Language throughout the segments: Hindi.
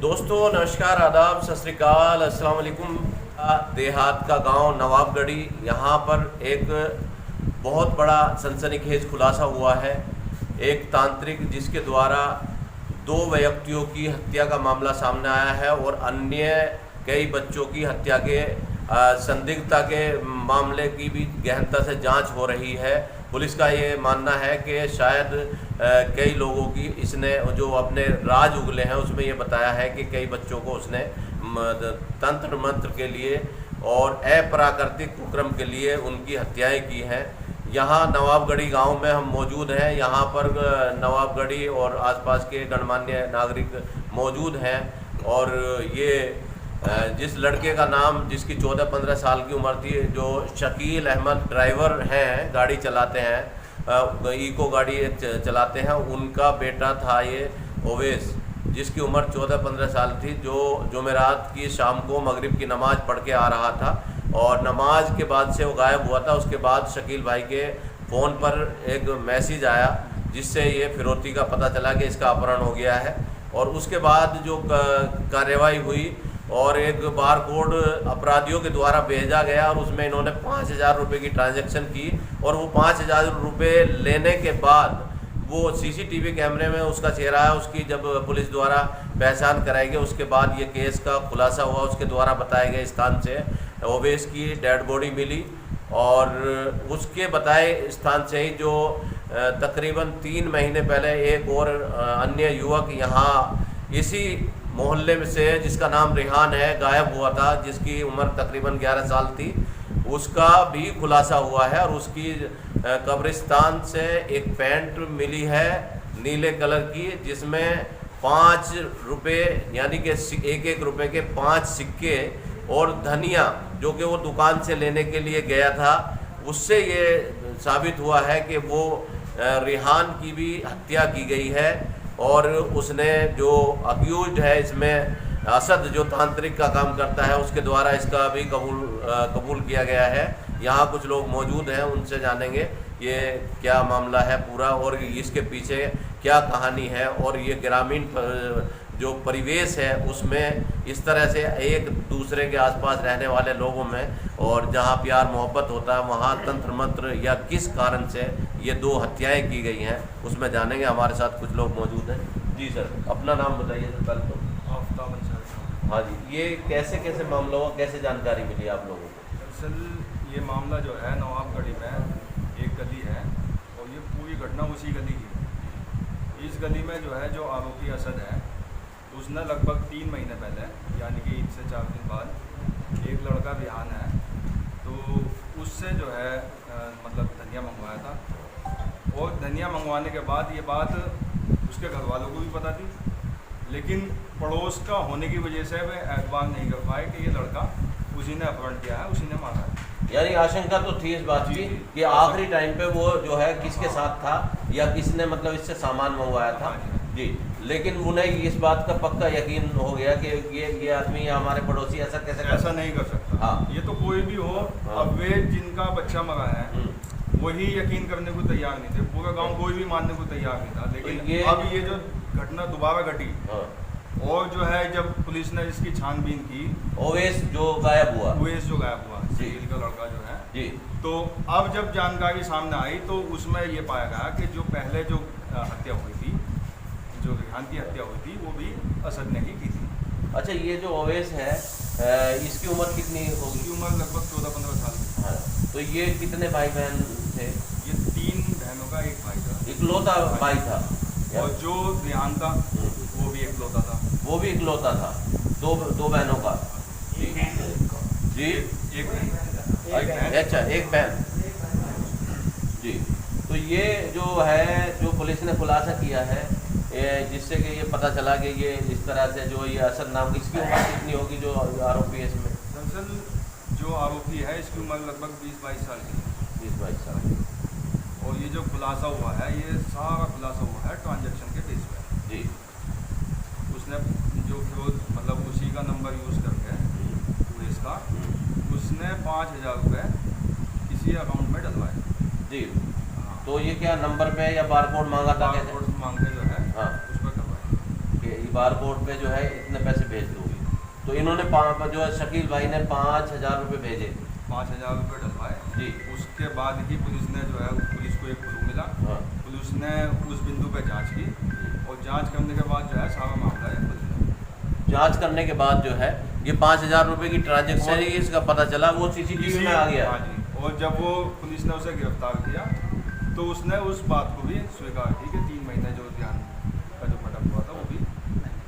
दोस्तों नमस्कार, आदाब, सत श्री अकाल, अस्सलाम वालेकुम। देहात का गांव नवाबगढ़ी, यहाँ पर एक बहुत बड़ा सनसनीखेज खुलासा हुआ है। एक तांत्रिक जिसके द्वारा 2 व्यक्तियों की हत्या का मामला सामने आया है और अन्य कई बच्चों की हत्या के संदिग्धता के मामले की भी गहनता से जांच हो रही है। पुलिस का ये मानना है कि शायद कई लोगों की इसने जो अपने राज उगले हैं उसमें ये बताया है कि कई बच्चों को उसने तंत्र मंत्र के लिए और अप्राकृतिक कुक्रम के लिए उनकी हत्याएं की हैं। यहाँ नवाबगढ़ी गांव में हम मौजूद हैं। यहाँ पर नवाबगढ़ी और आसपास के गणमान्य नागरिक मौजूद हैं और ये जिस लड़के का नाम, जिसकी 14-15 साल की उम्र थी, जो शकील अहमद ड्राइवर हैं, गाड़ी चलाते हैं, इको गाड़ी चलाते हैं, उनका बेटा था ये ओवैस, जिसकी उम्र 14-15 साल थी, जो जुमेरात की शाम को मगरिब की नमाज़ पढ़ के आ रहा था और नमाज के बाद से वो गायब हुआ था। उसके बाद शकील भाई के फ़ोन पर एक मैसेज आया जिससे ये फिरौती का पता चला कि इसका अपहरण हो गया है। और उसके बाद जो कार्रवाई हुई और एक बारकोड अपराधियों के द्वारा भेजा गया और उसमें इन्होंने 5,000 रुपये की ट्रांजैक्शन की और वो 5,000 रुपये लेने के बाद वो सीसीटीवी कैमरे में उसका चेहरा है, उसकी जब पुलिस द्वारा पहचान कराई गई उसके बाद ये केस का खुलासा हुआ। उसके द्वारा बताए गए स्थान से ओवैस की डेड बॉडी मिली और उसके बताए स्थान से ही जो तकरीबन 3 महीने पहले एक और अन्य युवक यहाँ इसी मोहल्ले में से, जिसका नाम रिहान है, गायब हुआ था, जिसकी उम्र तकरीबन 11 साल थी, उसका भी खुलासा हुआ है। और उसकी कब्रिस्तान से एक पैंट मिली है नीले कलर की, जिसमें 5 रुपये यानी कि 1-1 रुपये के 5 सिक्के और धनिया, जो कि वो दुकान से लेने के लिए गया था, उससे ये साबित हुआ है कि वो रिहान की भी हत्या की गई है। और उसने जो अक्यूज्ड है इसमें असद, जो तांत्रिक का काम करता है, उसके द्वारा इसका भी कबूल किया गया है। यहाँ कुछ लोग मौजूद हैं, उनसे जानेंगे ये क्या मामला है पूरा और इसके पीछे क्या कहानी है। और ये ग्रामीण जो परिवेश है उसमें इस तरह से एक दूसरे के आसपास रहने वाले लोगों में और जहाँ प्यार मोहब्बत होता है वहाँ तंत्र मंत्र या किस कारण से ये 2 हत्याएं की गई हैं, उसमें जानेंगे। हमारे साथ कुछ लोग मौजूद हैं। जी सर, अपना नाम बताइए सर पहले तो। आफ्ताब अंसारी। हाँ जी, ये कैसे मामला हुआ, कैसे जानकारी मिली आप लोगों को? दरअसल ये मामला जो है नवाबगढ़ी में एक गली है और ये पूरी घटना उसी गली की है। इस गली में जो है जो आरोपी असद है, उसने लगभग 3 महीने पहले यानी कि ईद से 4 दिन बाद एक लड़का रिहान है, तो उससे जो है मतलब धनिया मंगवाया था। और धनिया मंगवाने के बाद ये बात उसके घर वालों को भी पता थी, लेकिन पड़ोस का होने की वजह से वे एतबार नहीं कर पाए कि ये लड़का उसी ने अपहरण किया है, उसी ने मारा है। यानी आशंका तो थी इस बात की कि आखिरी टाइम पे वो जो है किसके साथ था या किसने मतलब इससे सामान मंगवाया था जी, लेकिन उन्हें इस बात का पक्का यकीन हो गया कि ये आदमी या हमारे पड़ोसी ऐसा नहीं कर सकता। हाँ। ये तो कोई भी हो। हाँ। अब वे जिनका बच्चा मरा है वही यकीन करने को तैयार नहीं थे, पूरा गांव कोई भी मानने को तैयार नहीं था। लेकिन अब ये जो घटना दोबारा घटी और जो है जब पुलिस ने इसकी छानबीन की, ओवैस जो गायब हुआ शकील का लड़का जो है जी, तो अब जब जानकारी सामने आई तो उसमें ये पाया गया कि जो पहले जो हत्या हुई थी, जो रिहान की हत्या हुई थी, वो भी असद ने ही की थी। अच्छा, ये जो ओवैस है इसकी उम्र कितनी होगी? उसकी उम्र लगभग 14-15 साल की। हाँ, तो ये कितने भाई बहन थे? ये 3 बहनों का एक भाई था। इकलौता भाई था। और जो रिहान था वो भी इकलौता था। वो भी इकलौता था। दो बहनों का जी, एक बहन। अच्छा, एक बहन जी। तो ये जो है जो पुलिस ने खुलासा किया है जिससे कि ये पता चला कि ये इस तरह से जो ये असद नाम, इसकी उम्र कितनी होगी जो आरोपी है इसमें? दरअसल जो आरोपी है इसकी उम्र लगभग 20-22 साल की है। 20-22 साल। और ये जो खुलासा हुआ है, ये सारा खुलासा हुआ है ट्रांजैक्शन के बेस पर जी। उसने जो मतलब उसी का नंबर यूज़ करके पुलिस का उसने 5,000 रुपये किसी अकाउंट में डलवाए जी। तो ये क्या नंबर पे या बारकोड मांगा था? बारकोड मांग के जो है हाँ, उस पर करवाए। बार कोड पे जो है इतने पैसे भेज दोगे। तो इन्होंने जो है शकील भाई ने 5,000 रुपये भेजे। 5,000 रुपये डलवाए जी। उसके बाद ही पुलिस ने जो है, पुलिस को एक क्लू मिला। हाँ। पुलिस ने उस बिंदु पे जांच की और जांच करने के बाद जो है सारा मामला है पुलिस जांच करने के बाद जो है ये 5,000 रुपये की ट्रांजेक्शन ही इसका पता चला, वो सीसीटीवी में आ गया। हाँ जी। और जब वो पुलिस ने उसे गिरफ्तार किया तो उसने उस बात को भी स्वीकार की कि 3 महीने जो ध्यान का जो भटक हुआ था वो भी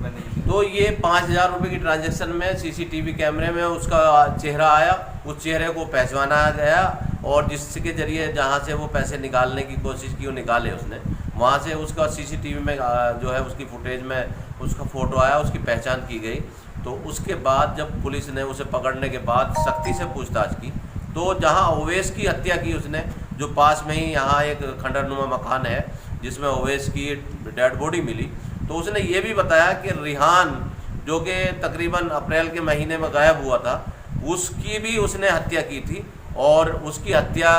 मैंने ही। तो ये 5,000 रुपये की ट्रांजैक्शन में सीसीटीवी कैमरे में उसका चेहरा आया, उस चेहरे को पहचाना गया और जिसके जरिए जहाँ से वो पैसे निकालने की कोशिश की वो निकाले उसने, वहाँ से उसका सीसीटीवी में जो है उसकी फुटेज में उसका फ़ोटो आया, उसकी पहचान की गई। तो उसके बाद जब पुलिस ने उसे पकड़ने के बाद सख्ती से पूछताछ की तो जहाँ ओवैस की हत्या की उसने, जो पास में ही यहाँ एक खंडरनुमा मकान है जिसमें ओवैस की डेड बॉडी मिली, तो उसने ये भी बताया कि रिहान जो कि तकरीबन अप्रैल के महीने में गायब हुआ था, उसकी भी उसने हत्या की थी। और उसकी हत्या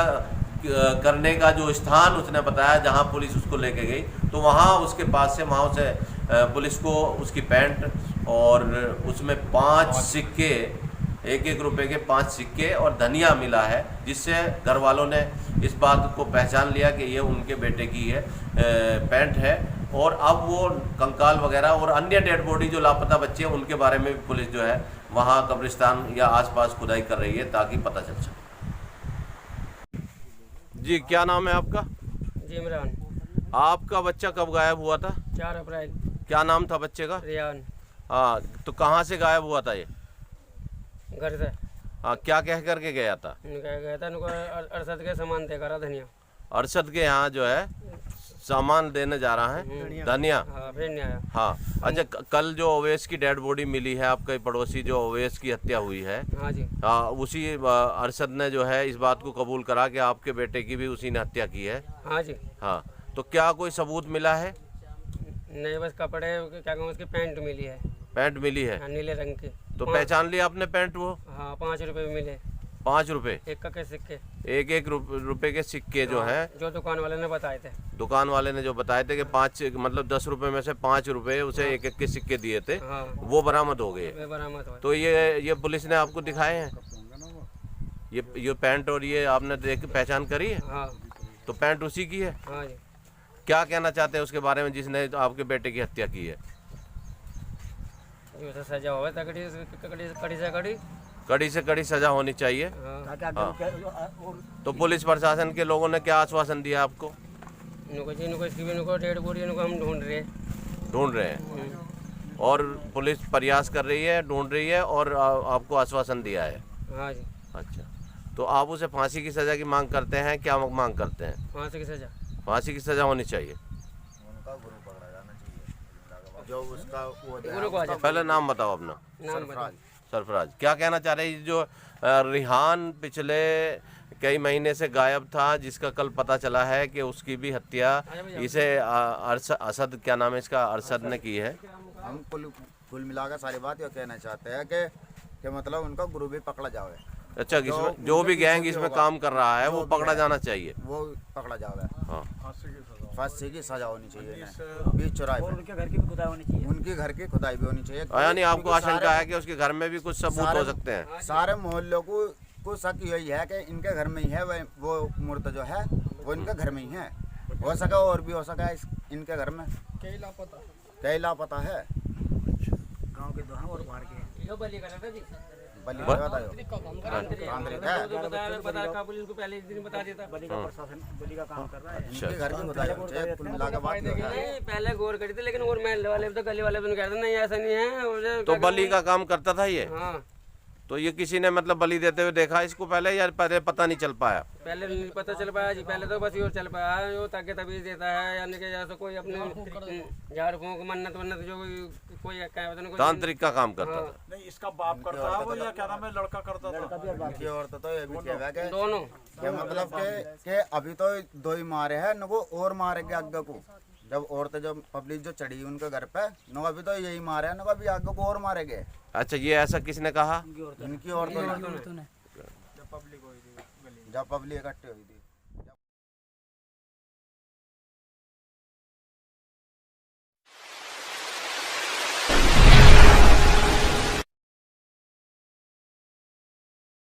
करने का जो स्थान उसने बताया जहां पुलिस उसको लेके गई, तो वहां उसके पास से वहां से पुलिस को उसकी पैंट और उसमें 5 सिक्के, 1-1 रुपए के 5 सिक्के और धनिया मिला है, जिससे घर वालों ने इस बात को पहचान लिया कि ये उनके बेटे की है पैंट है। और अब वो कंकाल वगैरह और अन्य डेड बॉडी जो लापता बच्चे हैं उनके बारे में भी पुलिस जो है वहाँ कब्रिस्तान या आसपास खुदाई कर रही है ताकि पता चल सके। जी, क्या नाम है आपका? जी, इमरान। आपका बच्चा कब गायब हुआ था? 4 अप्रैल। क्या नाम था बच्चे का? रियान। हाँ, तो कहाँ से गायब हुआ था ये? घर से। हाँ, क्या कह करके गया था? गया था उनको अरसद के सामान दे करा धनिया। अरशद के यहाँ जो है सामान देने जा रहा है धनिया। हाँ, फिर नहीं आया। हाँ, अच्छा, कल जो ओवैस की डेड बॉडी मिली है, आपके पड़ोसी जो ओवैस की हत्या हुई है, हाँ जी। हाँ, उसी अरशद ने जो है इस बात को कबूल करा कि आपके बेटे की भी उसी ने हत्या की है। हाँ जी। हाँ, तो क्या कोई सबूत मिला है? नहीं, बस कपड़े क्या कहूँ, उसकी पैंट मिली है। पैंट मिली है? हाँ, नीले रंग की। तो पहचान लिया आपने पैंट वो? हाँ, 5 रुपए भी मिले। 5 रुपए? 1 के सिक्के। 1-1 रुपए के सिक्के जो हैं, जो दुकान वाले ने बताए थे। दुकान वाले ने जो बताए थे कि 5 मतलब 10 रुपए में से 5 रुपए उसे 1-1 के सिक्के दिए थे, हाँ, वो बरामद हो गए। वे बरामद हुए। तो ये पुलिस ने आपको दिखाए हैं ये पैंट और ये आपने देख के पहचान करी है? हाँ। तो पैंट उसी की है? हाँ जी। क्या कहना चाहते हैं उसके बारे में जिसने आपके बेटे की हत्या की है? जो सजा हुआ है कड़ी से कड़ी। कड़ी से कड़ी सजा होनी चाहिए। हाँ। हाँ। तो पुलिस प्रशासन के लोगों ने क्या आश्वासन दिया आपको? इनको इसकी भी इनको डेढ़ बोरी इनको हम ढूंढ रहे हैं। और पुलिस प्रयास कर रही है, ढूंढ रही है और आपको आश्वासन दिया है? हाँ जी। अच्छा, तो आप उसे फांसी की सज़ा की मांग करते हैं? क्या मांग करते हैं? फांसी की सजा। फांसी की सज़ा होनी चाहिए। उनका गुरु पकड़ा जाना चाहिए जो उसका वो गुरु को आजा। पहले नाम बताओ अपना। नाम बता। सरफराज, क्या कहना चाह रहे हैं? जो रिहान पिछले कई महीने से गायब था, जिसका कल पता चला है कि उसकी भी हत्या इसे असद, क्या नाम है इसका, अरशद ने की है। हम कुल मिलाकर सारी बात ये कहना चाहते हैं कि मतलब उनका गुरु भी पकड़ा जाए। अच्छा, जो भी गैंग इसमें काम कर रहा है वो पकड़ा जाना चाहिए। वो पकड़ा जाए। हाँ, फांसी की सजा होनी चाहिए। बीच चौराहे पे उनके घर की भी खुदाई होनी चाहिए। उनकी घर की खुदाई भी होनी चाहिए। यानी आपको आशंका है कि उसके घर में भी कुछ सबूत हो सकते हैं? सारे मोहल्लों को शक यही है कि इनके घर में ही है वो मूर्त जो है वो इनके घर में ही है। हो सका और भी हो सका इनके घर में कई लापता है। गांव के दो हैं और बाहर के हैं। यो बलि करा था जी। बलि तांत्रिक का पुलिस को पहले दिन बता देता। बलि का प्रशासन बलि का काम कर रहा है। इनके घर की खुदाई होनी चाहिए। कुल मिलाकर बात ये है। नहीं, पहले गौर करी थी, लेकिन और महल्ले वाले तो गली वाले भी कहते नहीं ऐसा नहीं है। और तो बलि का काम करता था ये? हाँ। तो ये किसी ने मतलब बलि देते हुए देखा इसको पहले, या पहले पता नहीं चल पाया? पहले नहीं पता चल पाया जी। पहले तो बस ये चल पाया जो ताकि तबीज देता है, यानी कि जैसे कोई अपने झाड़ फूंक मन्नत जो कोई क्या होता है, तांत्रिक का काम करता था। नहीं, इसका बाप करता है वो या क्या नाम है लड़का करता था? इनकी औरत तो ये भी कह कि दोनों मतलब के अभी तो 2 ही मारे हैं, न वो और मारेंगे आगे को। जब औरतें जो पब्लिक जो चढ़ी उनके घर पे, न अभी तो यही मारे हैं, न अभी आगे को और मारेंगे। अच्छा, ये ऐसा किसने कहा? इनकी औरतों ने जब पब्लिक इकट्ठी हुई थी।